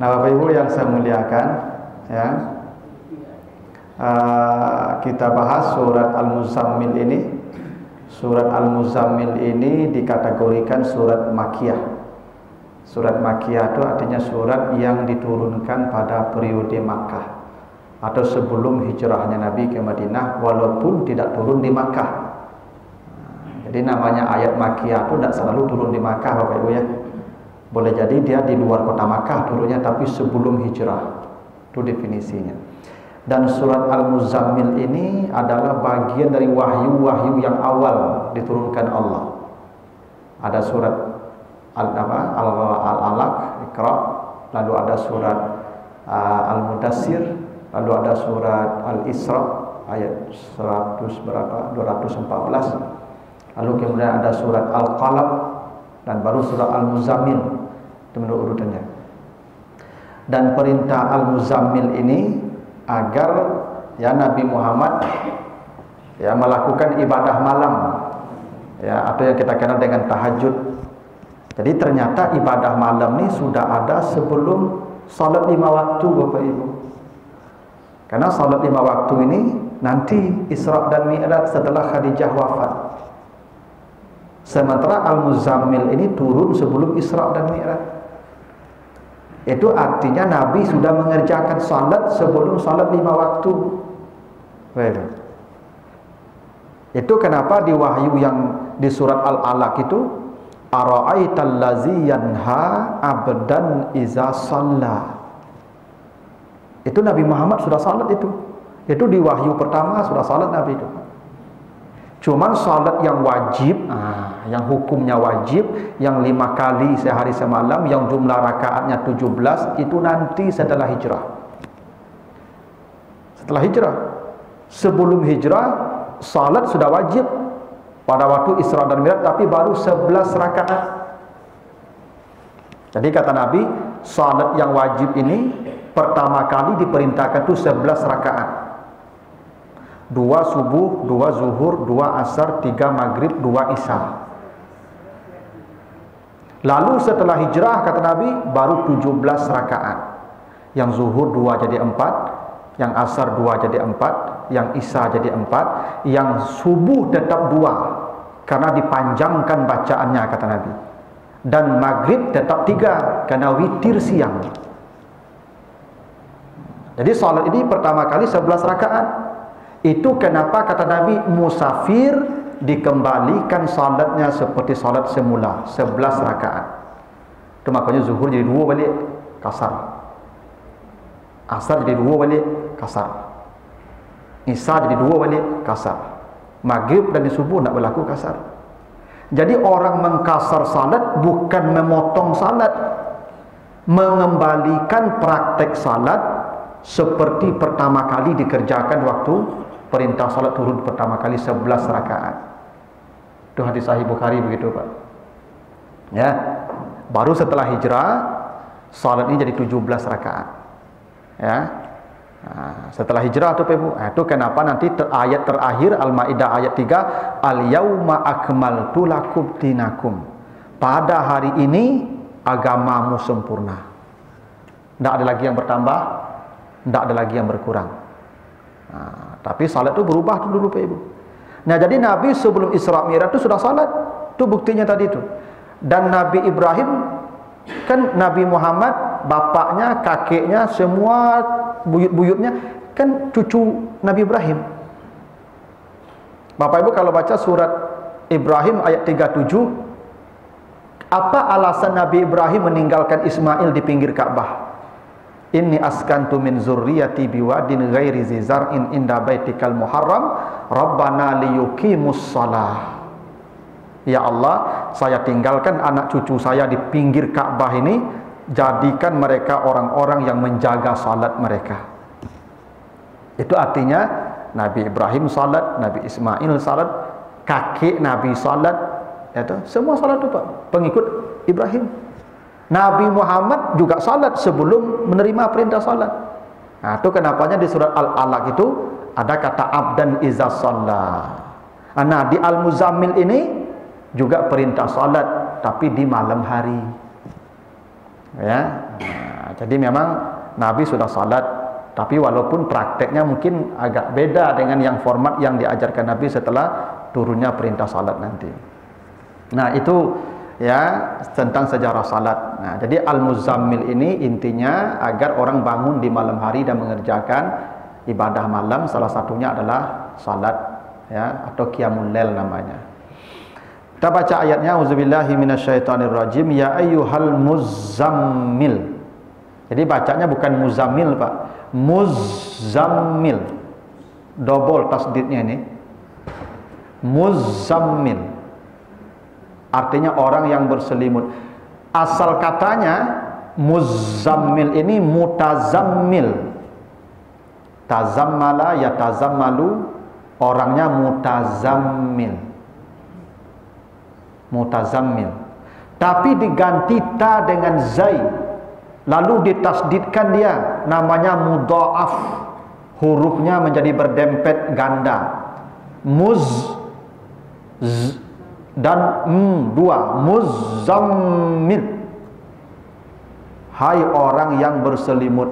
Nah, Bapak Ibu yang saya muliakan, ya, kita bahas surat Al-Muzammil ini. Surat Al-Muzammil ini dikategorikan surat Makkiyah. Surat Makkiyah itu artinya surat yang diturunkan pada periode Makkah atau sebelum hijrahnya Nabi ke Madinah, walaupun tidak turun di Makkah. Jadi namanya ayat Makkiyah itu tidak selalu turun di Makkah, Bapak Ibu ya. Boleh jadi dia di luar kota Makkah turunnya, tapi sebelum hijrah. Itu definisinya. Dan surat Al-Muzammil ini adalah bagian dari wahyu-wahyu yang awal diturunkan Allah. Ada surat Al-Alaq, Iqra, lalu ada surat Al-Mudassir, lalu ada surat Al-Isra ayat 214. Lalu kemudian ada surat Al-Qalam dan baru surat Al-Muzammil. Itu menurut urutannya. Dan perintah Al-Muzammil ini agar ya Nabi Muhammad ya melakukan ibadah malam, ya, atau yang kita kenal dengan tahajud. Jadi ternyata ibadah malam ini sudah ada sebelum salat 5 waktu, Bapak Ibu. Karena salat 5 waktu ini nanti Isra dan Mi'raj setelah Khadijah wafat. Sementara Al-Muzammil ini turun sebelum Isra dan Mi'raj. Itu artinya Nabi sudah mengerjakan salat sebelum salat 5 waktu. Baik. Itu kenapa di wahyu yang di surat Al-Alaq itu, ara'aital ladzi yanha 'abdan iza shalla. Itu Nabi Muhammad sudah salat itu. Itu di wahyu pertama sudah salat Nabi itu. Cuman salat yang wajib, yang hukumnya wajib, yang 5 kali sehari semalam, yang jumlah rakaatnya 17, itu nanti setelah hijrah. Setelah hijrah. Sebelum hijrah, salat sudah wajib pada waktu Isra dan Mi'raj, tapi baru 11 rakaat. Jadi kata Nabi, salat yang wajib ini pertama kali diperintahkan itu 11 rakaat. 2 subuh, 2 zuhur, 2 asar, 3 maghrib, 2 isya. Lalu setelah hijrah kata Nabi baru 17 rakaat. Yang zuhur 2 jadi 4, yang asar 2 jadi 4, yang isya jadi 4, yang subuh tetap 2 karena dipanjangkan bacaannya kata Nabi. Dan maghrib tetap 3 karena witir siang. Jadi salat ini pertama kali 11 rakaat. Itu kenapa kata Nabi musafir dikembalikan salatnya seperti salat semula, 11 rakaat. Itu makanya zuhur jadi 2 balik kasar, asar jadi 2 balik kasar, isya jadi 2 balik kasar, maghrib dan subuh nak berlaku kasar. Jadi orang mengkasar salat bukan memotong salat, mengembalikan praktek salat seperti pertama kali dikerjakan waktu perintah salat turun pertama kali 11 rakaat. Itu hadis sahih Bukhari begitu, Pak. Ya. Baru setelah hijrah salat ini jadi 17 rakaat. Ya. Nah, setelah hijrah itu, Pak Ibu. Nah, itu kenapa nanti ayat terakhir Al-Maidah ayat 3, al-yauma akmaltu lakum dinakum. Pada hari ini agamamu sempurna. Tidak ada lagi yang bertambah, tidak ada lagi yang berkurang. Nah, tapi salat itu berubah dulu Pak Ibu. Nah, jadi Nabi sebelum Isra Mi'raj itu sudah salat. Itu buktinya tadi itu. Dan Nabi Ibrahim, kan Nabi Muhammad, bapaknya, kakeknya, semua buyut-buyutnya kan cucu Nabi Ibrahim. Bapak Ibu kalau baca surat Ibrahim ayat 37, apa alasan Nabi Ibrahim meninggalkan Ismail di pinggir Ka'bah? Inni askantu min zurriyati biwadin ghairi zi zar'in inda baitikal muharram rabbana liyuqimus shalah. Ya Allah, saya tinggalkan anak cucu saya di pinggir Ka'bah ini, jadikan mereka orang-orang yang menjaga salat mereka. Itu artinya Nabi Ibrahim salat, Nabi Ismail salat, kakek Nabi salat, itu semua salat itu Pak, pengikut Ibrahim. Nabi Muhammad juga salat sebelum menerima perintah salat. Nah, itu kenapanya di surat Al-Alaq itu ada kata abdan iza shalla. Nah, di Al-Muzammil ini juga perintah salat tapi di malam hari. Ya. Nah, Jadi memang Nabi sudah salat, tapi walaupun prakteknya mungkin agak beda dengan yang format yang diajarkan Nabi setelah turunnya perintah salat nanti. Nah, itu ya tentang sejarah salat. Nah, jadi Al-Muzammil ini intinya agar orang bangun di malam hari dan mengerjakan ibadah malam, salah satunya adalah salat ya, atau qiyamul lail namanya. Kita baca ayatnya, auzubillahi minasyaitonirrajim, ya ayyuhal muzammil. Jadi bacanya bukan muzammil, Pak. Muzammil. Double tasdidnya ini. Muzammil. Artinya orang yang berselimut. Asal katanya muzammil ini mutazammil. Tazammala ya tazammalu, orangnya mutazammil. Mutazammil. Tapi diganti ta dengan zai, lalu ditasdidkan dia, namanya mudha'af. Hurufnya menjadi berdempet ganda. Muz z, dan dua, muzammil. Hai orang yang berselimut.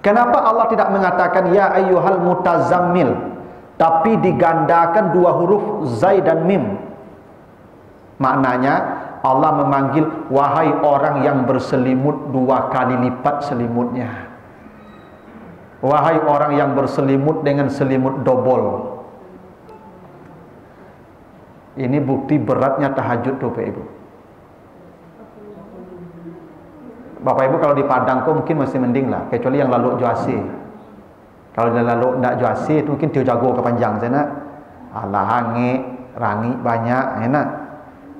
Kenapa Allah tidak mengatakan ya ayyuhal mutazammil, tapi digandakan dua huruf zai dan mim? Maknanya Allah memanggil wahai orang yang berselimut dua kali lipat selimutnya. Wahai orang yang berselimut dengan selimut double. Ini bukti beratnya tahajud tuh Pak Ibu. Bapak Ibu kalau di Padang kok mungkin masih mending lah, kecuali yang lalu juasi. Kalau dia lalu ndak juasi itu mungkin dia jago kepanjang sana. Allah hangi, rangi banyak, enak.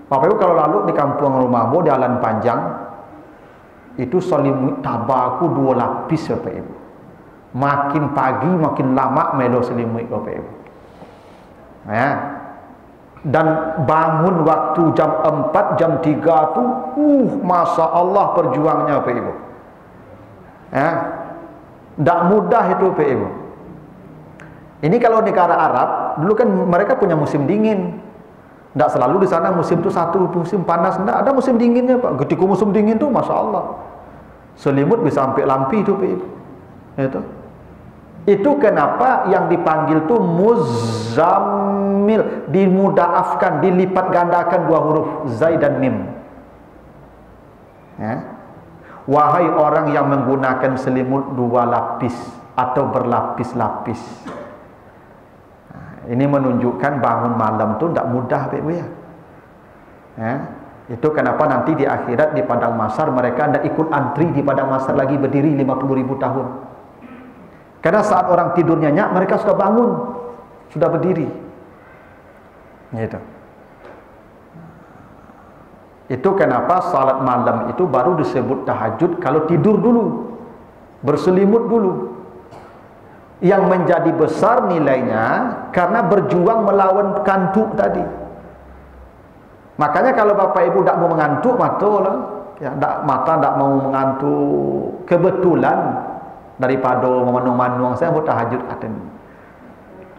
Bapak Ibu kalau lalu di kampung rumahmu di jalan panjang itu selimut tabaku dua lapis Bapak Ibu. Makin pagi makin lama melo selimut Bapak Ibu. Ya. Dan bangun waktu jam 4, jam 3 tu Masya Allah perjuangnya Pak Ibu ya, tidak mudah itu Pak Ibu. Ini kalau negara Arab dulu kan mereka punya musim dingin, tidak selalu di sana musim itu satu musim panas, tidak ada musim dinginnya Pak. Ketika musim dingin tu Masya Allah selimut bisa sampai lampi itu Pak Ibu. Itu kenapa yang dipanggil tuh muzammil, dimudaafkan, dilipat gandakan dua huruf zai dan mim ya. Wahai orang yang menggunakan selimut dua lapis atau berlapis-lapis. Nah, ini menunjukkan bangun malam tuh tidak mudah Pak Ibu ya. Itu kenapa nanti di akhirat di padang mahsyar mereka tidak ikut antri di padang mahsyar lagi berdiri 50.000 tahun. Karena saat orang tidur nyenyak, mereka sudah bangun, sudah berdiri. Gitu. Itu kenapa salat malam itu baru disebut tahajud kalau tidur dulu, berselimut dulu. Yang menjadi besar nilainya karena berjuang melawan kantuk tadi. Makanya kalau Bapak Ibu tidak mau mengantuk, mata tidak mau mengantuk, kebetulan daripada memanung-manung saya buat tahajud aten.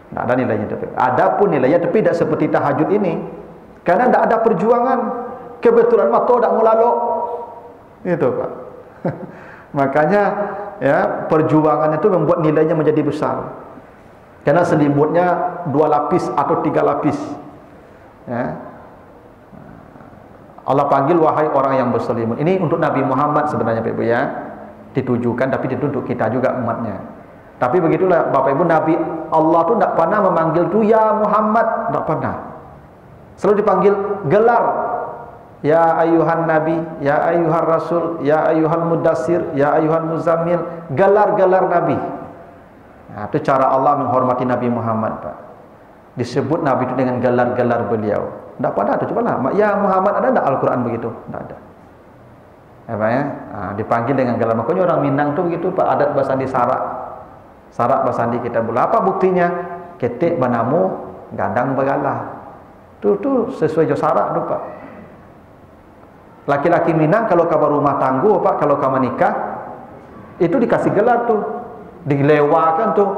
Tidak ada nilainya tapi ada pun nilainya tapi tidak seperti tahajud ini karena tidak ada perjuangan, kebetulan mata tidak melaluk itu Pak. Makanya ya perjuangan itu membuat nilainya menjadi besar karena selimutnya 2 lapis atau 3 lapis ya. Allah panggil wahai orang yang berselimut. Ini untuk Nabi Muhammad sebenarnya Pak Ibu ya, ditujukan, tapi itu untuk kita juga umatnya. Tapi begitulah Bapak Ibu, Nabi Allah tu tidak pernah memanggil tu ya Muhammad, tidak pernah. Selalu dipanggil gelar, ya ayuhan Nabi, ya ayuhan Rasul, ya ayuhan Mudassir, ya ayuhan Muzammil, gelar-gelar Nabi. Nah, itu cara Allah menghormati Nabi Muhammad Pak. Disebut Nabi itu dengan gelar-gelar beliau. Tidak pernah tu, cobalah ya Muhammad, ada tidak Al-Quran begitu? Tidak ada. Apa ya? Nah, dipanggil dengan gelar. Makanya orang Minang tuh begitu Pak, adat basandi sarak. Sarak basandi kita bola. Apa buktinya? Ketik banamu gadang begalah. Tuh sesuai jo sarak tuh Pak. Laki-laki Minang kalau kabar rumah tangguh Pak, kalau kamu nikah itu dikasih gelar tuh, dilewakan tuh.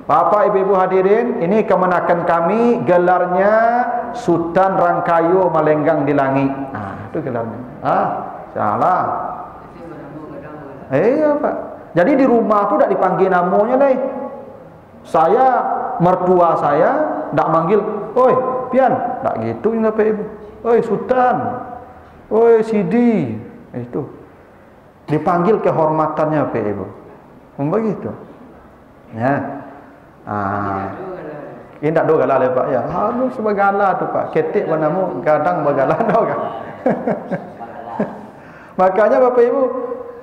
Bapak Ibu-ibu hadirin, ini kemenakan kami gelarnya Sultan Rangkayo Malenggang di Langit. Nah, itu gelarnya. Salah. Iya Pak. Jadi di rumah tu tak dipanggil namanya leh. Saya, mertua saya tak manggil, oi Pian, tak gitu ni Bapak Ibu. Oi Sultan, oi Sidi, itu dipanggil kehormatannya Bapak Ibu. Begitu. Ya. Ini tak do galah Pak ya. Halu sebagala tu Pak. Ketik manamu gadang bagala do kan. Makanya Bapak Ibu,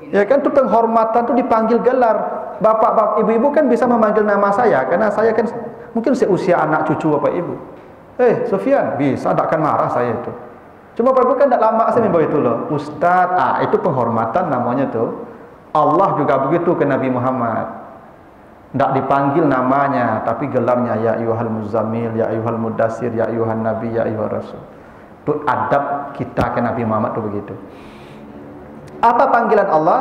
ya kan tu penghormatan tu dipanggil gelar. Bapak-bapak, ibu-ibu kan bisa memanggil nama saya karena saya kan mungkin seusia anak cucu Bapak Ibu. Sofian, bisa tak akan marah saya itu. Cuma Bapak Ibu kan tak lama saya membawa itu loh. Ustaz, itu penghormatan namanya tuh. Allah juga begitu ke Nabi Muhammad. Tak dipanggil namanya, tapi gelarnya ya ayyuhal muzammil, ya ayyuhal mudassir, ya ayyuhan nabi, ya ayyuhar rasul. Itu adab kita ke Nabi Muhammad tuh begitu. Apa panggilan Allah?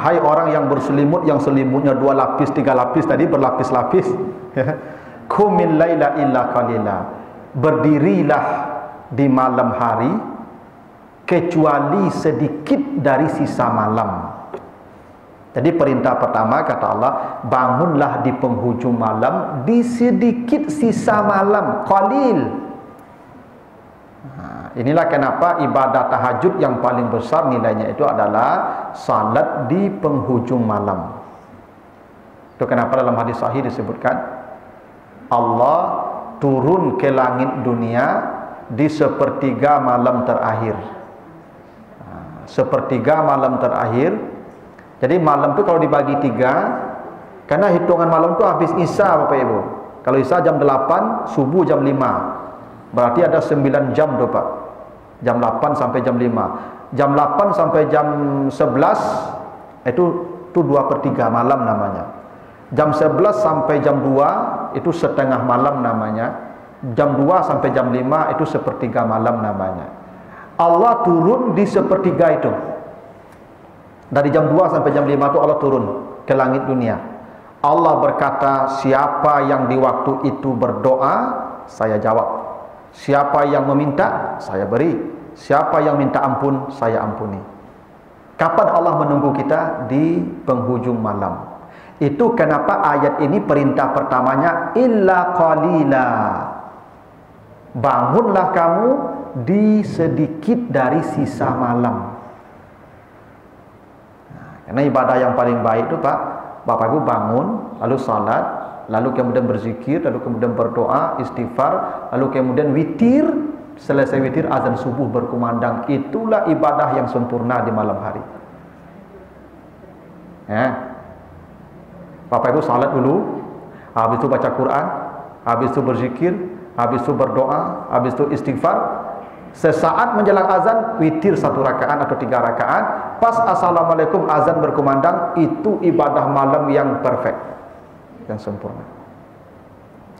Hai orang yang berselimut, yang selimutnya 2 lapis, 3 lapis tadi berlapis-lapis. Qumil laila illa qalila. Berdirilah di malam hari kecuali sedikit dari sisa malam. Jadi perintah pertama kata Allah, bangunlah di penghujung malam di sedikit sisa malam, qalil. Inilah kenapa ibadah tahajud yang paling besar nilainya itu adalah salat di penghujung malam. Itu kenapa dalam hadis sahih disebutkan Allah turun ke langit dunia di sepertiga malam terakhir. Sepertiga malam terakhir. Jadi malam itu kalau dibagi 3, karena hitungan malam itu habis Isya Bapak Ibu. Kalau Isya jam 8, subuh jam 5. Berarti ada 9 jam tuh Pak. Jam 8 sampai jam 5. Jam 8 sampai jam 11 itu 2/3 malam namanya. Jam 11 sampai jam 2 itu setengah malam namanya. Jam 2 sampai jam 5 itu sepertiga malam namanya. Allah turun di sepertiga itu. Dari jam 2 sampai jam 5 itu Allah turun ke langit dunia. Allah berkata, siapa yang di waktu itu berdoa, saya jawab. Siapa yang meminta, saya beri. Siapa yang minta ampun, saya ampuni. Kapan Allah menunggu kita? Di penghujung malam. Itu kenapa ayat ini perintah pertamanya illa qalila. Bangunlah kamu di sedikit dari sisa malam. Karena ibadah yang paling baik itu Pak, Bapak Ibu bangun, lalu salat, lalu kemudian berzikir, lalu kemudian berdoa, istighfar, lalu kemudian witir. Selesai witir, azan subuh berkumandang. Itulah ibadah yang sempurna di malam hari. Bapak Ibu salat dulu, habis itu baca Quran, habis itu berzikir, habis itu berdoa, habis itu istighfar. Sesaat menjelang azan, witir 1 rakaat atau 3 rakaat. Pas assalamualaikum azan berkumandang, itu ibadah malam yang perfect, yang sempurna.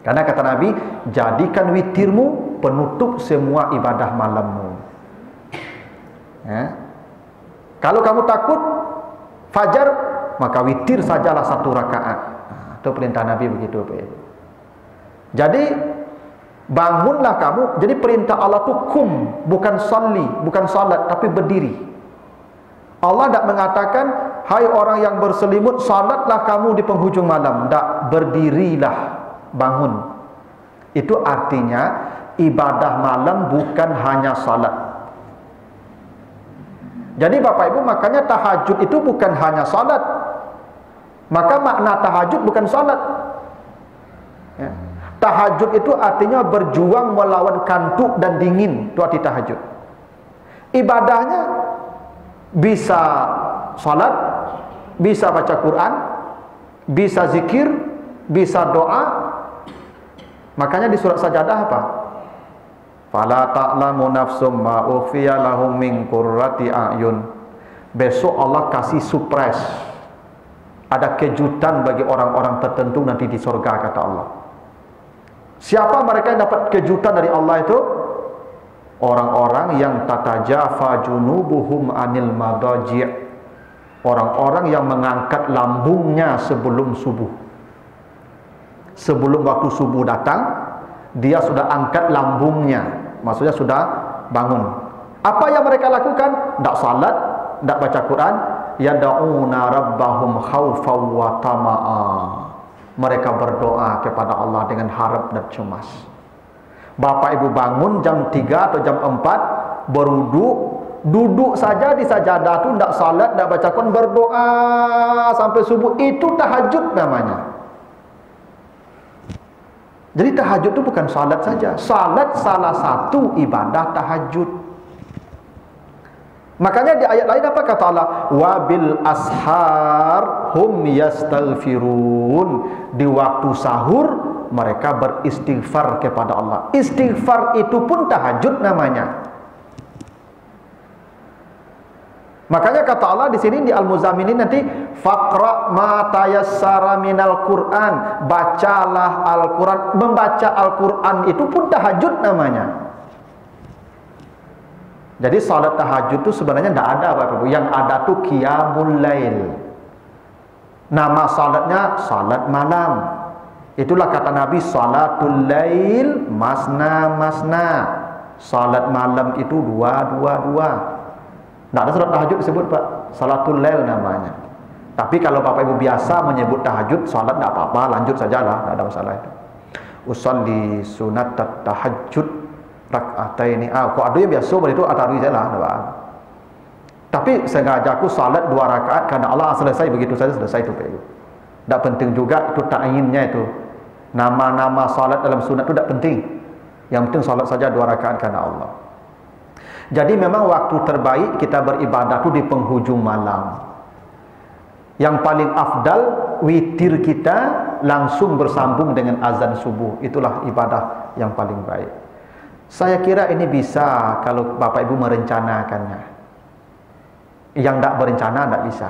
Karena kata Nabi, jadikan witirmu penutup semua ibadah malammu. Kalau kamu takut fajar, maka witir sajalah 1 rakaat. Itu perintah Nabi begitu. Jadi bangunlah kamu. Jadi perintah Allah itu kum, bukan salli, bukan salat, tapi berdiri. Allah tidak mengatakan, hai orang yang berselimut, salatlah kamu di penghujung malam. Tidak, berdirilah, bangun. Itu artinya ibadah malam bukan hanya salat. Jadi Bapak Ibu, makanya tahajud itu bukan hanya salat. Maka makna tahajud bukan salat. Tahajud itu artinya berjuang melawan kantuk dan dingin. Itu arti tahajud. Ibadahnya bisa salat, bisa baca Quran, bisa zikir, bisa doa. Makanya di surat Sajadah apa? Fala ta'lamu nafsum ma ukhfiya lahum min qurrati a'yun. Besok Allah kasih surprise. Ada kejutan bagi orang-orang tertentu nanti di surga, kata Allah. Siapa mereka yang dapat kejutan dari Allah itu? Orang-orang yang tatajafa junubuhum anil madaji'. Orang-orang yang mengangkat lambungnya sebelum subuh. Sebelum waktu subuh datang, dia sudah angkat lambungnya. Maksudnya sudah bangun. Apa yang mereka lakukan? Tidak salat, tidak baca Quran, yad'una rabbahum khaufan wa tama'a. Mereka berdoa kepada Allah dengan harap dan cemas. Bapak ibu bangun jam 3 atau jam 4, berwuduk, duduk saja di sajadah tu, tidak salat, tidak baca Quran, berdoa sampai subuh. Itu tahajud namanya. Jadi tahajud itu bukan salat saja. Salat salah satu ibadah tahajud. Makanya di ayat lain apa kata Allah? Wabil ashar hum yastaghfirun. Di waktu sahur mereka beristighfar kepada Allah. Istighfar itu pun tahajud namanya. Makanya kata Allah di sini di Al-Muzammil ini nanti faqra ma tayassara minal Qur'an, bacalah Al-Qur'an. Membaca Al-Qur'an itu pun tahajud namanya. Jadi salat tahajud itu sebenarnya tidak ada Bapak Ibu. Yang ada tuh qiyamul lail. Nama salatnya salat malam. Itulah kata Nabi, salatul lail masna masna. Salat malam itu dua. Tidak ada salat tahajud disebut Pak, salatul lail namanya. Tapi kalau Bapak Ibu biasa menyebut tahajud, salat tidak apa-apa, lanjut sajalah, tidak ada masalah itu. Usolli sunat tahajud rak'ataini. Kok ada yang biasa begitu atau sajalah, tapi sengaja aku salat 2 rakaat karena Allah, selesai begitu saja, selesai itu Pak Ibu. Tidak penting juga itu ta'yinnya itu. Nama-nama salat dalam sunat itu tidak penting. Yang penting salat saja 2 rakaat karena Allah. Jadi memang waktu terbaik kita beribadah itu di penghujung malam. Yang paling afdal witir kita langsung bersambung dengan azan subuh. Itulah ibadah yang paling baik. Saya kira ini bisa kalau Bapak Ibu merencanakannya. Yang tidak berencana tidak bisa.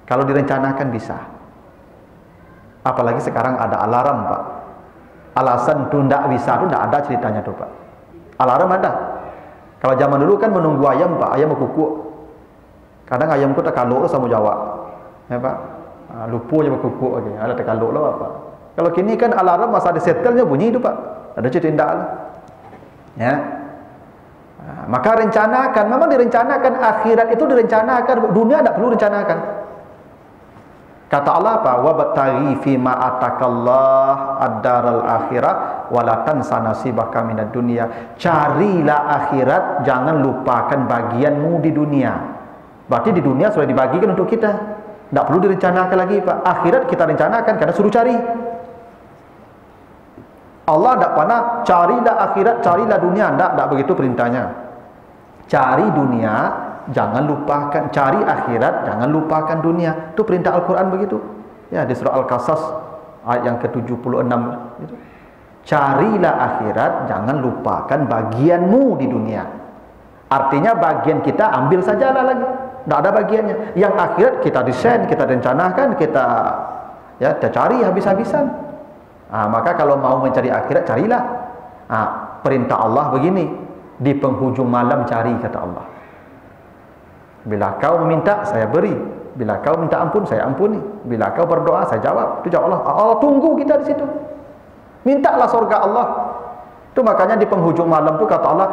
Kalau direncanakan bisa. Apalagi sekarang ada alarm Pak. Alasan itu tidak bisa itu tidak ada ceritanya tuh Pak. Alarm ada. Kalau zaman dulu kan menunggu ayam Pak, ayam berkukuk. Kadang ayam ku tak kaluk sama jawab. Ya Pak. Lupa je berkukuk aja. Ada tak kaluk lah Pak. Kalau kini kan alarm masa di setelnya bunyi itu Pak. Ada cerita indah lah. Ya. Maka rencanakan, memang direncanakan akhirat itu direncanakan, dunia tidak perlu rencanakan. Kata Allah apa? Wabtaghi fima atakallah ad-daral akhirah wala tansa nasibaka minad dunya. Carilah akhirat, jangan lupakan bagianmu di dunia. Berarti di dunia sudah dibagikan untuk kita. Tidak perlu direncanakan lagi Pak. Akhirat kita rencanakan karena suruh cari. Allah tidak pernah carilah akhirat, carilah dunia. Tidak begitu perintahnya. Cari dunia, jangan lupakan. Cari akhirat, jangan lupakan dunia. Itu perintah Al-Quran begitu. Ya, di surah Al-Qasas ayat yang ke-76 gitu. Carilah akhirat, jangan lupakan bagianmu di dunia. Artinya bagian kita ambil sajalah lagi. Tidak ada bagiannya. Yang akhirat kita desain, kita rencanakan, kita cari habis-habisan. Maka kalau mau mencari akhirat, carilah. Perintah Allah begini. Di penghujung malam cari, kata Allah. Bila kau meminta, saya beri. Bila kau minta ampun, saya ampuni. Bila kau berdoa, saya jawab. Itu jawab Allah. Allah tunggu kita di situ. Mintalah surga Allah. Itu makanya di penghujung malam itu kata Allah,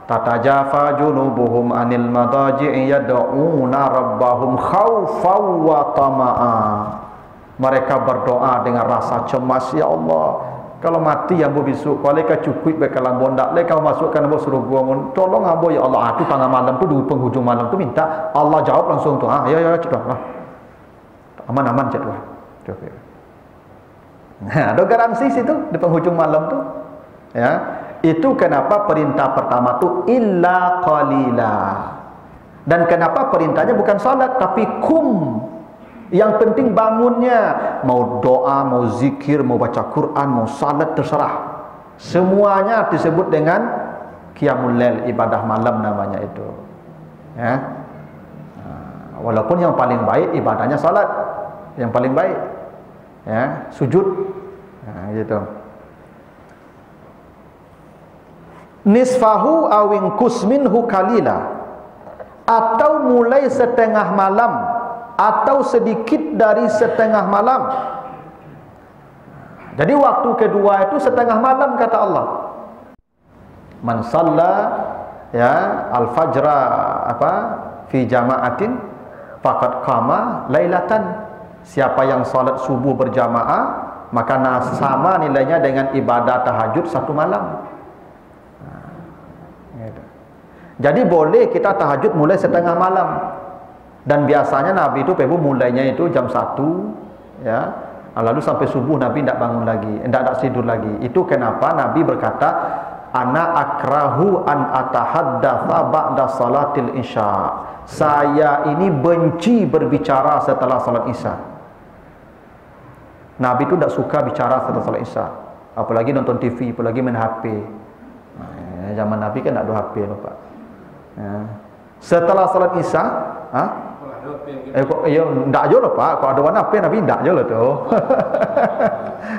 tatajafa junubuhum anil madaji'i yad'una rabbahum khawfan wa tama'a. Mereka berdoa dengan rasa cemas, ya Allah, kalau mati yang besok, kalau mereka cukup bekalan bondak, mereka masukkan ambo suruh gua, tolong ambo ya Allah. Itu tengah malam tu, di penghujung malam tu minta, Allah jawab langsung tu. Ya cepat lah. Aman cepat. Cukup. Nah, ada garansi situ di penghujung malam tu. Ya, itu kenapa perintah pertama tu illa qalila. Dan kenapa perintahnya bukan salat tapi kum. Yang penting bangunnya, mau doa, mau zikir, mau baca Quran, mau salat, terserah. Semuanya disebut dengan qiyamul lail, ibadah malam namanya itu. Ya. Walaupun yang paling baik ibadahnya salat, yang paling baik. Ya, sujud. Gitu. Nisfahu awin kusminhu kalila, atau mulai setengah malam, atau sedikit dari setengah malam. Jadi waktu kedua itu setengah malam kata Allah. Man shalla ya al-fajra fi jama'atin faqad qama lailatan. Siapa yang salat subuh berjamaah, maka sama nilainya dengan ibadah tahajud satu malam. Jadi boleh kita tahajud mulai setengah malam. Dan biasanya Nabi itu mulainya itu jam 1, ya. Lalu sampai subuh Nabi tidak bangun lagi, tidak tidur lagi. Itu kenapa Nabi berkata, ana akrahu an atahaddatsa ba'da salatil isya. Saya ini benci berbicara setelah salat isya. Nabi itu tidak suka bicara setelah salat isya, apalagi nonton TV, apalagi main HP. Zaman Nabi kan tak ada HP loh Pak. Setelah salat isya, ya ndak aja loh Pak. Kalau ada warna HP Nabi ndak aja loh tu.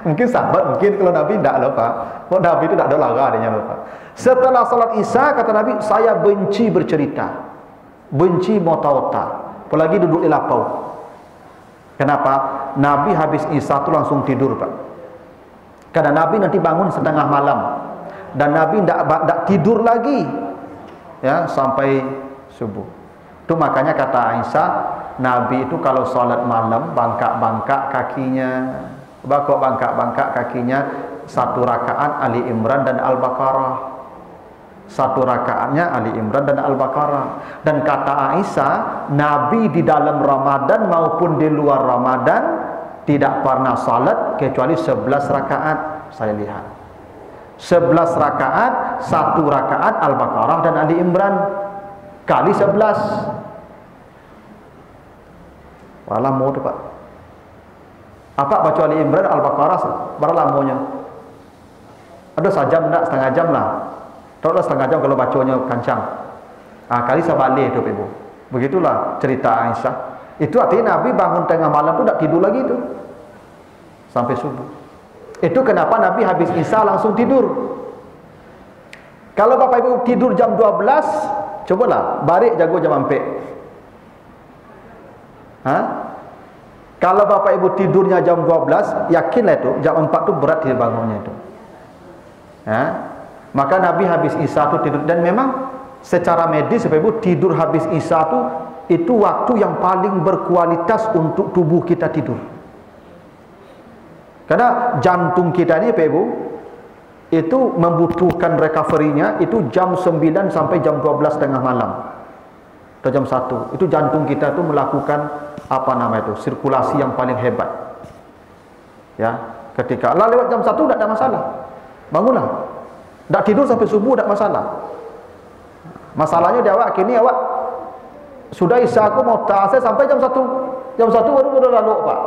Mungkin sahabat, mungkin kalau Nabi ndak loh Pak. Kalau Nabi itu tak ada larang adanya loh Pak. Setelah salat isya kata Nabi, saya benci bercerita, benci mota-ota, apalagi duduk di lapau. Kenapa? Nabi habis isya tu langsung tidur Pak. Karena Nabi nanti bangun setengah malam, dan Nabi ndak tidur lagi, ya, sampai subuh. Itu makanya kata Aisyah, Nabi itu kalau salat malam bangkak-bangkak kakinya, bangkak-bangkak kakinya, satu rakaat Ali Imran dan Al-Baqarah. Satu rakaatnya Ali Imran dan Al-Baqarah. Dan kata Aisyah, Nabi di dalam Ramadan maupun di luar Ramadan tidak pernah salat kecuali 11 rakaat. Saya lihat 11 rakaat, satu rakaat Al-Baqarah dan Ali Imran kali 11. Berapa lama tu Pak? Apa baca Ali Imran, Al-Baqarah berapa lamanya? Ada sejam tak, setengah jam lah. Tahu setengah jam kalau bacanya kancang. Kali sebalik tu Ibu. Begitulah cerita Aisyah. Itu artinya Nabi bangun tengah malam tu tak tidur lagi tu sampai subuh. Itu kenapa Nabi habis isya langsung tidur. Kalau Bapak Ibu tidur jam 12, cobalah balik jago jam 4. Kalau Bapak Ibu tidurnya jam 12, yakinlah itu jam 4 tu berat dia bangunnya itu. Maka Nabi habis isya tu tidur. Dan memang secara medis Bapak Ibu, tidur habis isya tu itu waktu yang paling berkualitas untuk tubuh kita tidur. Karena jantung kita ni Bapak Ibu itu membutuhkan recovery-nya itu jam 9 sampai jam 12 tengah malam atau jam 1. Itu jantung kita tu melakukan apa nama itu, sirkulasi yang paling hebat. Ya, ketika lewat jam 1 tak ada masalah. Bangunlah. Tak tidur sampai subuh tak masalah. Masalahnya di awak kini awak sudah isya aku mau ta'asih sampai jam 1. Jam 1 baru lalu Pak.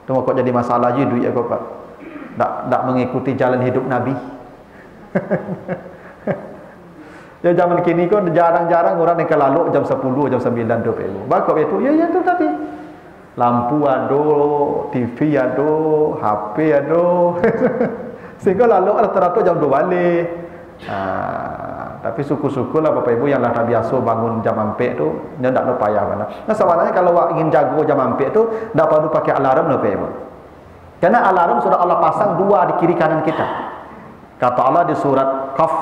Itu kok jadi masalah je duit aku Pak. Tak mengikuti jalan hidup Nabi. Ya zaman kini kok jarang-jarang orang yang lalu jam 10, jam 9 tu Pak. Bakok itu ya tu tadi. Lampu ada, TV ada, HP ada. Sehingga lalu rata-rata jam 2 balik. Tapi syukur-syukurlah Bapak Ibu yang dah biasa bangun jam 4 tu, dia tak ada payah mana. Nah sebenarnya kalau awak ingin jaga jam 4 tu, tak perlu pakai alarm Bapak Ibu. Karena alarm sudah Allah pasang 2 di kiri kanan kita. Kata Allah di surat Qaf,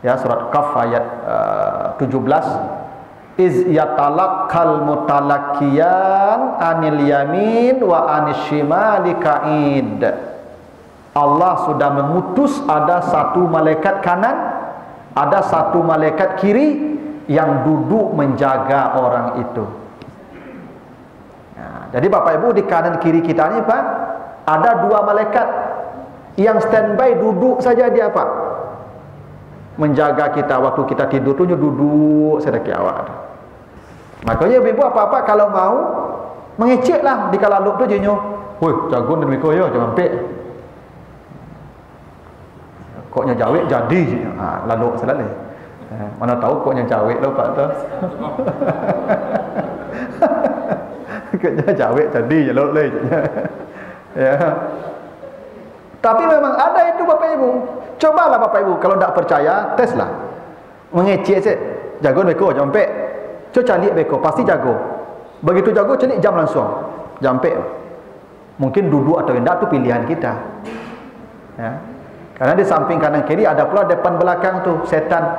ya surat Qaf ayat 17. Iz yatalaqqal mutalaqqiyan anil yamin wa anis shimali ka'id. Allah sudah mengutus ada satu malaikat kanan, ada satu malaikat kiri yang duduk menjaga orang itu. Jadi Bapak Ibu di kanan kiri kita ni Pak, ada 2 malaikat yang standby duduk saja dia Pak. Menjaga kita waktu kita tidur tu duduk sedekit awak. Makanya ibu apa-apa kalau mau mengeceklah di kala luk tu je nyo. Woi, jago dan miko yo jangan pek. Koknya jawek jadi je. Lalu selale. Mana tahu koknya jawek lo Pak tu. Koknya jawek jadi je lo le. Ya. Tapi memang ada itu Bapak Ibu. Cobalah Bapak Ibu kalau tak percaya, teslah. Mengecek je. Jago dan miko jangan pek. Cuba calik beko, pasti jago. Begitu jago, calik jam langsung. Jampe. Mungkin duduk atau tidak tu pilihan kita. Ya. Karena di samping kanan kiri ada pula depan belakang tu setan.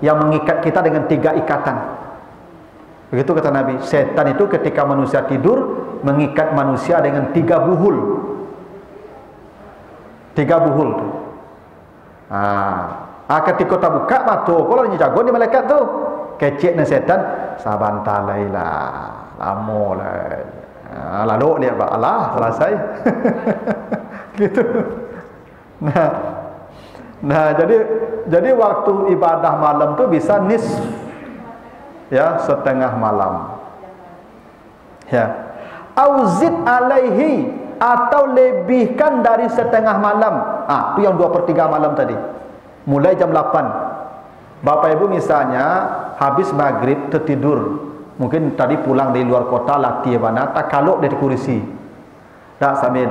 yang mengikat kita dengan 3 ikatan. Begitu kata Nabi, setan itu ketika manusia tidur mengikat manusia dengan 3 buhul. 3 buhul tu. Ketika kita buka mata, kalau dia jago ni malaikat tu, kecek dengan setan, sabantalailah, lamolah. Lalu dia Allah selesai. Gitu. Nah, jadi waktu ibadah malam tu bisa nisf, ya, setengah malam. Ya. Auzid alaihi, atau lebihkan dari setengah malam. Itu yang 2/3 malam tadi. Mulai jam 8. Bapak Ibu misalnya habis maghrib tertidur. Mungkin tadi pulang dari luar kota latih mana, tak kalok dari kursi. Tak sambil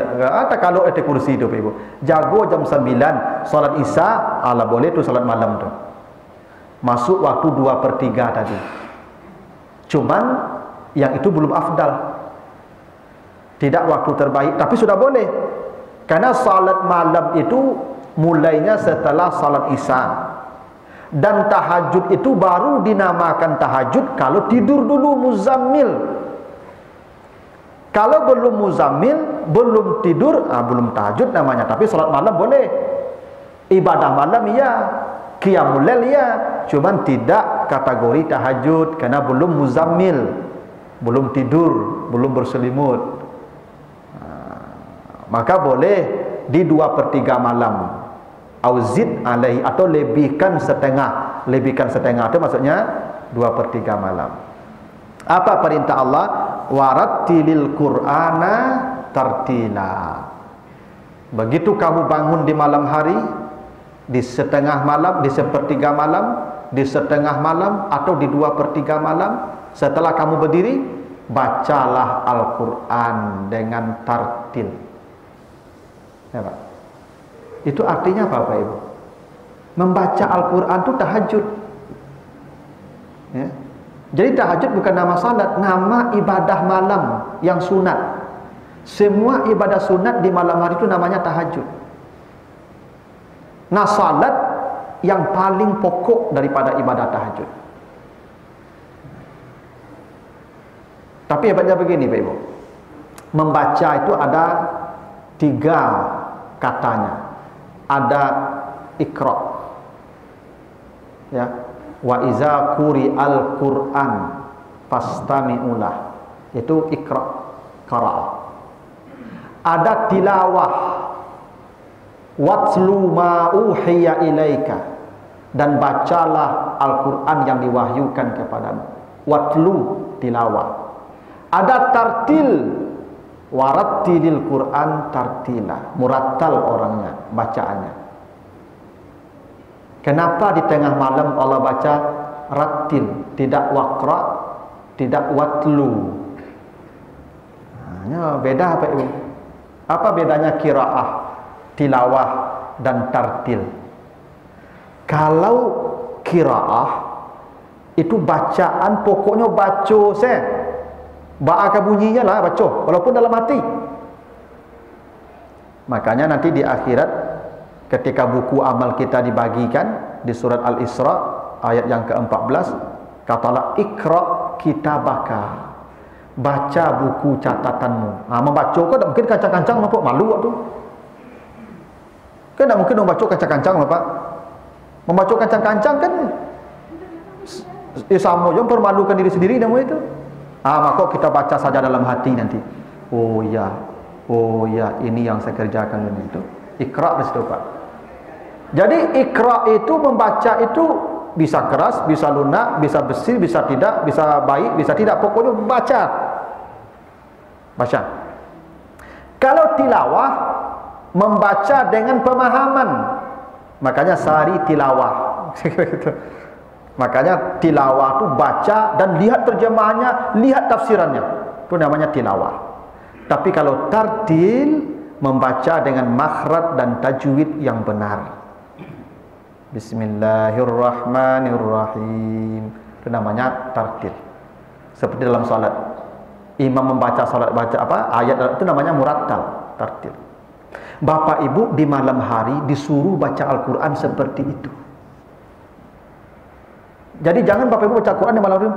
tak kalok dari kursi tu Bapak Ibu. Jago jam 9 solat Isya, boleh tu solat malam tu. Masuk waktu 2/3 tadi. Cuman yang itu belum afdal. Tidak waktu terbaik, tapi sudah boleh. Karena salat malam itu mulainya setelah salat Isya. Dan tahajud itu baru dinamakan tahajud kalau tidur dulu muzammil. Kalau belum muzammil, belum tidur, belum tahajud namanya. Tapi salat malam boleh. Ibadah malam ya, qiyamul lail ya, cuman tidak kategori tahajud karena belum muzammil, belum tidur, belum berselimut. Maka boleh di 2/3 malam. Auzid alaihi, atau lebihkan setengah. Lebihkan setengah itu maksudnya 2/3 malam. Apa perintah Allah? Warattilil Qur'ana tartila. Begitu kamu bangun di malam hari, di setengah malam, di 1/3 malam, di setengah malam, atau di 2/3 malam, setelah kamu berdiri, bacalah Al-Quran dengan tartil. Ya, Pak. Itu artinya apa, Bapak Ibu? Membaca Al-Quran itu tahajud. Ya. Jadi tahajud bukan nama salat, nama ibadah malam yang sunat. Semua ibadah sunat di malam hari itu namanya tahajud. Nah, salat yang paling pokok daripada ibadah tahajud. Tapi hebatnya begini, Bapak Ibu. Membaca itu ada 3 katanya. Ada Iqra, ya, wa iza quri'al Qur'an fastami'ulah, itu Iqra, qira'ah. Ada tilawah, watlu ma uhiya ilaika, dan bacalah Al-Quran yang diwahyukan kepadamu. Watlu, tilawah. Ada tartil, warattilil Quran tartila, murattal orangnya, bacaannya. Kenapa di tengah malam Allah baca rattil, tidak waqra, tidak watlu? Beda apa Ibu? Apa bedanya qiraah, tilawah dan tartil? Kalau qiraah itu bacaan pokoknya baca saya. Ba'aka bunyinya lah baca, walaupun dalam hati. Makanya nanti di akhirat ketika buku amal kita dibagikan di surat Al-Isra ayat yang ke-14, katalah Iqra kitabaka, baca buku catatanmu. Membaca kan tak mungkin kancang-kancang nampak malu waktu. Kan tak mungkin membaca kancang-kancang Bapak. Membaca kancang-kancang kan sama je mempermalukan diri sendiri nama itu. Maka kita baca saja dalam hati nanti. Oh ya, ini yang saya kerjakan ini itu. Iqra di situ Pak. Jadi Iqra itu membaca itu bisa keras, bisa lunak, bisa besi, bisa tidak, bisa baik, bisa tidak. Pokoknya baca. Baca. Kalau tilawah membaca dengan pemahaman. Makanya sari tilawah. Makanya tilawah itu baca dan lihat terjemahannya, lihat tafsirannya. Itu namanya tilawah. Tapi kalau tartil, membaca dengan makhraj dan tajwid yang benar. Bismillahirrahmanirrahim. Itu namanya tartil. Seperti dalam salat. Imam membaca salat, baca apa? Ayat itu namanya murattal, tartil. Bapak Ibu di malam hari disuruh baca Al-Quran seperti itu. Jadi jangan Bapak Ibu baca Quran di malam hari.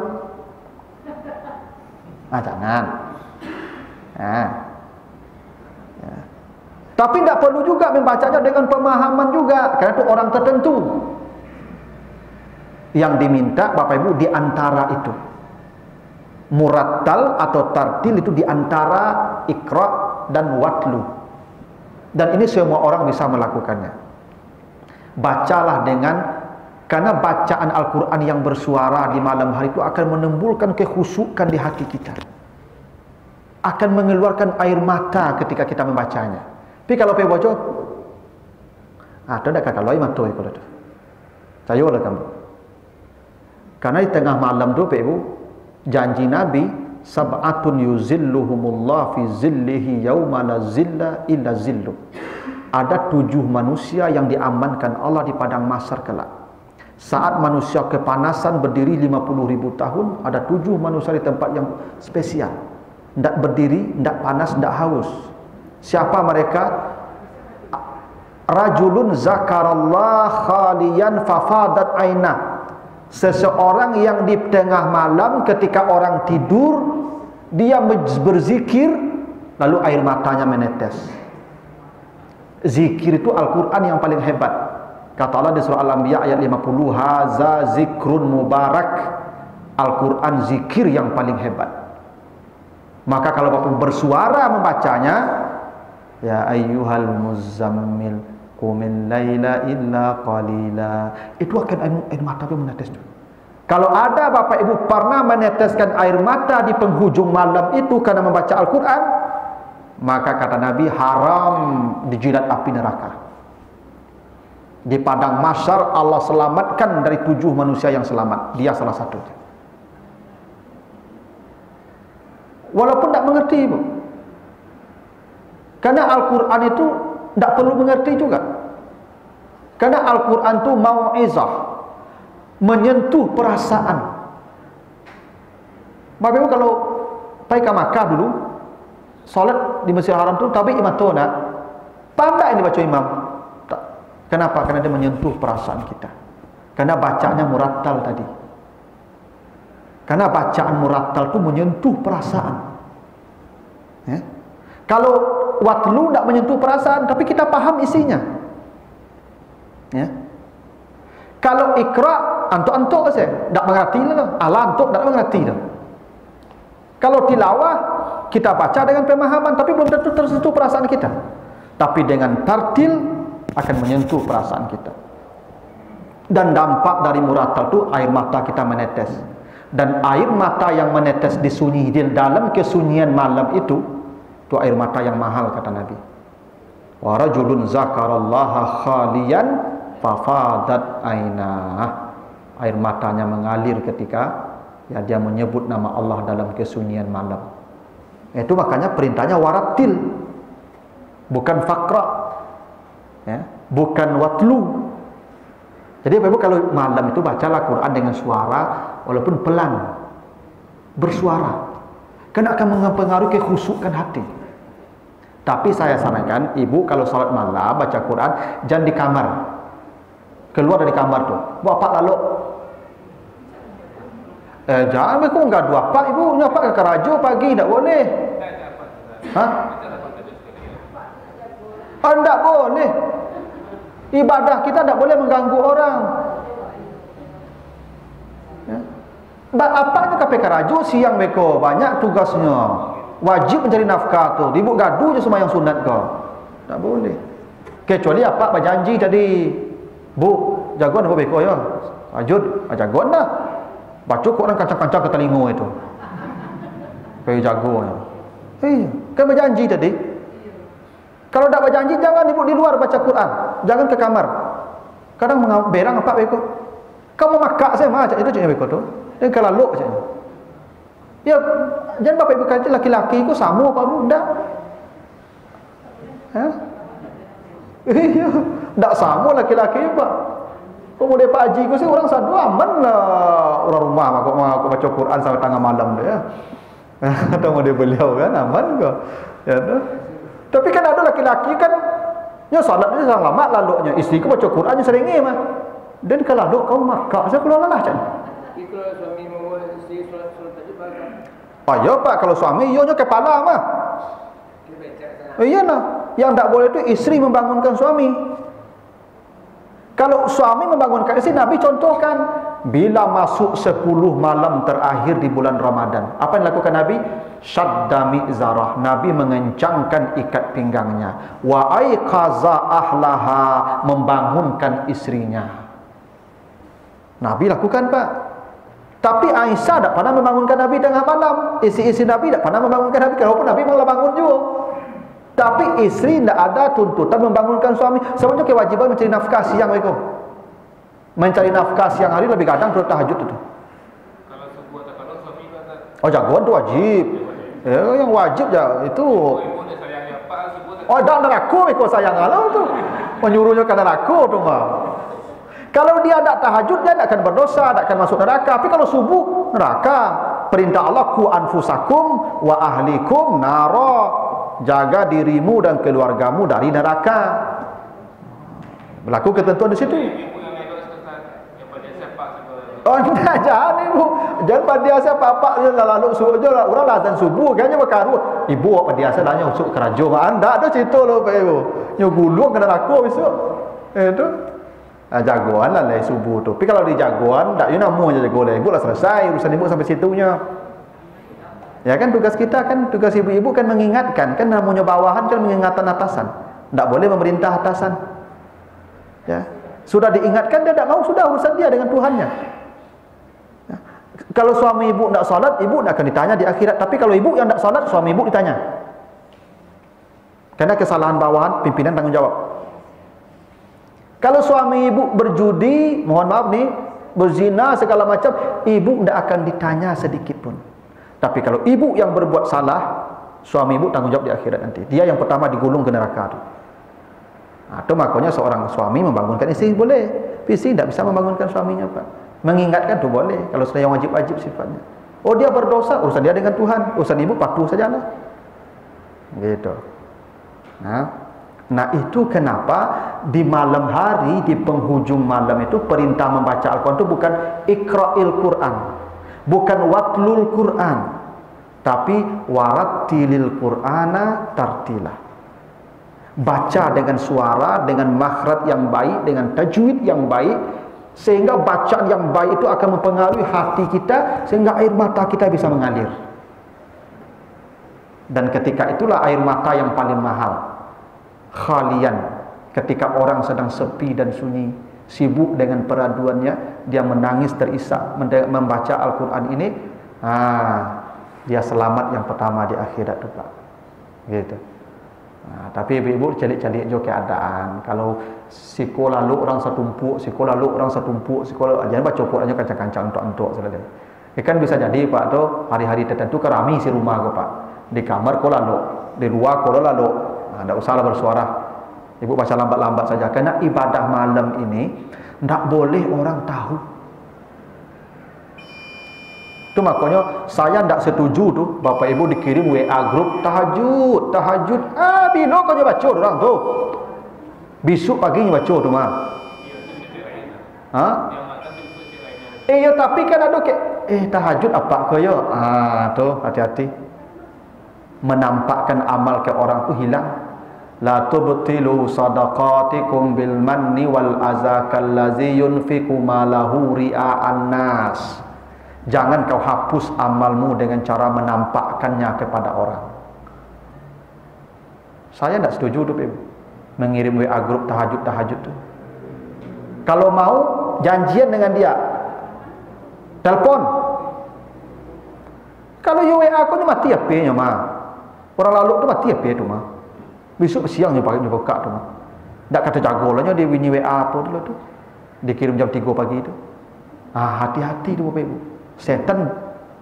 Jangan. Ya. Tapi tidak perlu juga membacanya dengan pemahaman juga, karena itu orang tertentu. Yang diminta Bapak Ibu di antara itu. Murattal atau tartil itu di antara Iqra dan Watlu. Dan ini semua orang bisa melakukannya. Bacalah karena bacaan Al-Quran yang bersuara di malam hari itu akan menimbulkan kekhusyukan di hati kita. Akan mengeluarkan air mata ketika kita membacanya. Tapi kalau pergi baca, itu tidak kakak loi mata itu. Cayolah kamu. Karena di tengah malam itu, Ibu, janji Nabi, sab'atun yuzilluhumullah fi zillihi yawma la zilla illa zillu. Ada 7 manusia yang diamankan Allah di padang mahsyar kelak. Saat manusia kepanasan berdiri 50.000 tahun, ada 7 manusia di tempat yang spesial. Tidak berdiri, tidak panas, tidak haus. Siapa mereka? Rajulun zakarallah khaliyan fafadat aina. Seseorang yang di tengah malam ketika orang tidur, dia berzikir, lalu air matanya menetes. Zikir itu Al-Quran yang paling hebat. Kata Allah di surah Al-Anbiya ayat 50, haza zikrun mubarak. Al-Quran zikir yang paling hebat. Maka kalau Bapak bersuara membacanya, ya ayyuhal muzammil qumil laila illa qalila, itu akan air mata pun menetes. Kalau ada Bapak Ibu pernah meneteskan air mata di penghujung malam itu karena membaca Al-Quran, maka kata Nabi, haram dijilat api neraka. Di padang mahsyar Allah selamatkan dari 7 manusia yang selamat. Dia salah satu. Walaupun tak mengerti, Ibu. Karena Al-Quran itu tak perlu mengerti juga. Karena Al-Quran itu mau'izah, menyentuh perasaan. Bapak Ibu kalau pergi ke Makkah dulu, salat di Masjidil Haram itu tabi imatona, pandai ini baca imam. Kenapa? Karena dia menyentuh perasaan kita. Karena bacanya murattal tadi. Karena bacaan murattal itu menyentuh perasaan. Ya? Kalau watlu tidak menyentuh perasaan, tapi kita paham isinya. Ya? Kalau ikra, antuk-antuk saja, tidak mengerti lah. Allah antuk, tidak mengerti lah. Kalau tilawah, kita baca dengan pemahaman, tapi belum tentu tersentuh perasaan kita. Tapi dengan tartil, akan menyentuh perasaan kita. Dan dampak dari murattal itu air mata kita menetes. Dan air mata yang menetes di sunyi, di dalam kesunyian malam itu air mata yang mahal, kata Nabi. Wa rajulun zakarallaha khaliyan fafadat ainah. Air matanya mengalir ketika dia menyebut nama Allah dalam kesunyian malam. Itu makanya perintahnya waratil, bukan faqra. Ya, bukan watlu. Jadi Bapak Ibu kalau malam itu bacalah Quran dengan suara walaupun pelan, bersuara, karena akan mempengaruhi kekhusyukan hati. Tapi saya sarankan Ibu kalau salat malam baca Quran jangan di kamar, keluar dari kamar tuh. Bapak lalu jangan Ibu enggak dua Pak, Ibu nyapak ke kerajo pagi tidak boleh. Hah? Tidak boleh. Ibadah kita tidak boleh mengganggu orang. Ya. Apanya KPK Rajo siang beko banyak tugasnya. Wajib mencari nafkah tu. Ibu gaduh je semua yang sunat kau. Tak boleh. Kecuali apa berjanji tadi. Bu, jagoan apa beko ya? Ajud, jagoan dah. Baca Quran kancang-kancang ke telinga itu. Kayak jago ya. Kan berjanji tadi. Kalau tak berjanji, jangan Ibu di luar baca Quran. Jangan ke kamar. Kadang berang apa beko. Kamu makak saya macam itu je beko tu. Dan kalau lok je. Ya, jangan Bapak Ibu kata laki-laki ku sama apa pun dah. Ha? Iya, tak sama laki-laki Pak. Kau boleh Pak Haji ku sih orang sadu aman lah orang rumah aku baca Quran sampai tengah malam dia. Atau model beliau kan aman kau. Ya tu. Tapi kan ada laki-laki kan ya salat dia sangat lama laluknya. Isteri ku baca Quran je seringi mah. Dan kalau laluk kau makak saya keluar lah macam. Kalau suami mau isteri solat tahajud baca. Oh ya Pak, kalau suami iyonya kepala mah. Iyalah, yang tak boleh itu istri membangunkan suami. Kalau suami membangunkan istri, Nabi contohkan bila masuk 10 malam terakhir di bulan Ramadan. Apa yang dilakukan Nabi? Syadda mi'zarah. Nabi mengencangkan ikat pinggangnya. Wa aiqaza ahlaha, membangunkan istrinya. Nabi lakukan Pak. Tapi Aisyah tak pernah membangunkan Nabi tengah malam. Isteri-isteri Nabi tak pernah membangunkan Nabi, walaupun Nabi malah bangun juga. Tapi isteri tidak ada tuntutan membangunkan suami. Sebabnya kewajiban mencari nafkah siang mereka. Mencari nafkah siang hari lebih kadang perlu tahajud itu. Kalau subuh atau kalau suami baca. Oh, jagoan itu wajib. Yang wajib ya itu. Ibu dia sayangnya apa subuh. Oh, dan neraka mereka sayang Allah tu. Menyuruhnya ke neraka tu mah. Kalau dia tak tahajud, dia tak akan berdosa, tak akan masuk neraka. Tapi kalau subuh, neraka. Perintah Allah, ku anfusakum wa ahlikum nara. Jaga dirimu dan keluargamu dari neraka. Berlaku ketentuan di situ. Oh, tidak, jangan ibu. Jangan padiasa papa lalu subuh aja orang azan subuh kayaknya berkaru. Ibu apa biasa nanya usuk kerajo mah anda ada cerita lo Pak Ibu. Nyo gulung kena neraka besok. Itu jagoan lah subuh tu. Tapi kalau di jagoan tak you namu aja jago lah. Ibu lah selesai urusan ibu sampai situnya. Ya kan tugas kita kan, tugas ibu-ibu kan mengingatkan. Kan namanya bawahan kan mengingatkan atasan. Tak boleh memerintah atasan. Ya. Sudah diingatkan dia tak mau, sudah urusan dia dengan Tuhannya. Ya. Kalau suami ibu tak salat, ibu tak akan ditanya di akhirat. Tapi kalau ibu yang tak salat, suami ibu ditanya. Karena kesalahan bawahan, pimpinan tanggung jawab. Kalau suami ibu berjudi, mohon maaf nih, berzina segala macam, ibu tidak akan ditanya sedikit pun. Tapi kalau ibu yang berbuat salah, suami ibu tanggung jawab di akhirat nanti. Dia yang pertama digulung ke neraka tu. Itu makanya seorang suami membangunkan isteri boleh, tapi isteri tidak bisa membangunkan suaminya Pak. Mengingatkan tu boleh, kalau sudah yang wajib-wajib sifatnya. Oh dia berdosa, urusan dia dengan Tuhan. Urusan ibu patuh sajalah. Gitu. Nah itu kenapa di malam hari, di penghujung malam itu perintah membaca Al-Quran itu bukan ikra'il Quran, bukan watlul Quran, tapi warattilil Qur'ana tartila. Baca dengan suara, dengan makhraj yang baik, dengan tajwid yang baik, sehingga bacaan yang baik itu akan mempengaruhi hati kita, sehingga air mata kita bisa mengalir. Dan ketika itulah air mata yang paling mahal. Khalian, ketika orang sedang sepi dan sunyi, sibuk dengan peraduannya, dia menangis terisak membaca Al-Quran ini, dia selamat yang pertama di akhirat tu Pak. Gitu. Tapi ibu-ibu calik-calik juga keadaan. Kalau siko lalu orang setumpuk, siko lalu orang setumpuk, siko lalu jangan baca Qurannya kancang-kancang untuk saudara. Kan bisa jadi Pak tu hari-hari tertentu kerami si rumah ko Pak. Di kamar ko lalu, di luar ko lalu. Tidak usahlah bersuara. Ibu baca lambat-lambat saja. Karena ibadah malam ini tidak boleh orang tahu. Itu makanya saya tidak setuju tu Bapak Ibu dikirim WA grup tahajud. Bila kau baca orang tu? Besok pagi baca tu mah. Ya tapi kan ada tahajud apa kau ya? Tu hati-hati. Menampakkan amal ke orang tu hilang. La tubtilu sadaqatikum bil manni wal azza kallazi yunfiqu malahu ria'an nas. Jangan kau hapus amalmu dengan cara menampakkannya kepada orang. Saya tidak setuju tu mengirim WA grup tahajud tu. Kalau mau janjian dengan dia, telepon. Kalau WA aku ni mati apa-nya mah. Orang lalu tu mati apa tu mah. Besok siang dia buka tu mah. Tak kata jagolanya dia bunyi WA apa dulu tu. Dikirim jam 3 pagi tu. Hati-hati tu Bapak Ibu. Setan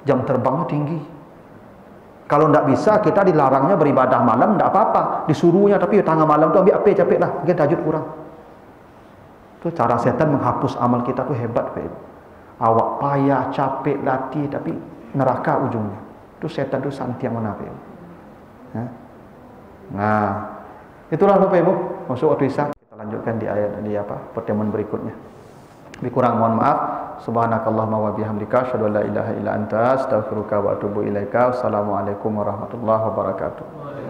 jam terbangnya tinggi. Kalau tak bisa kita dilarangnya beribadah malam tak apa-apa. Disuruhnya tapi tengah malam tu ambil apa capek lah. Mungkin tahajud kurang. Tu cara setan menghapus amal kita tu hebat Bapak Ibu. Awak payah, capek, latih tapi neraka ujungnya. Tu setan tu santi yang mana Bapak Ibu. Nah, itulah Bapak Ibu masuk waktu Isya. Kita lanjutkan di ayat pertemuan berikutnya. Lebih kurang mohon maaf. Subhanakallahumma wa bihamdika asyhadu an la ilaha illa anta astaghfiruka wa atubu ilaika. Wassalamualaikum warahmatullahi wabarakatuh.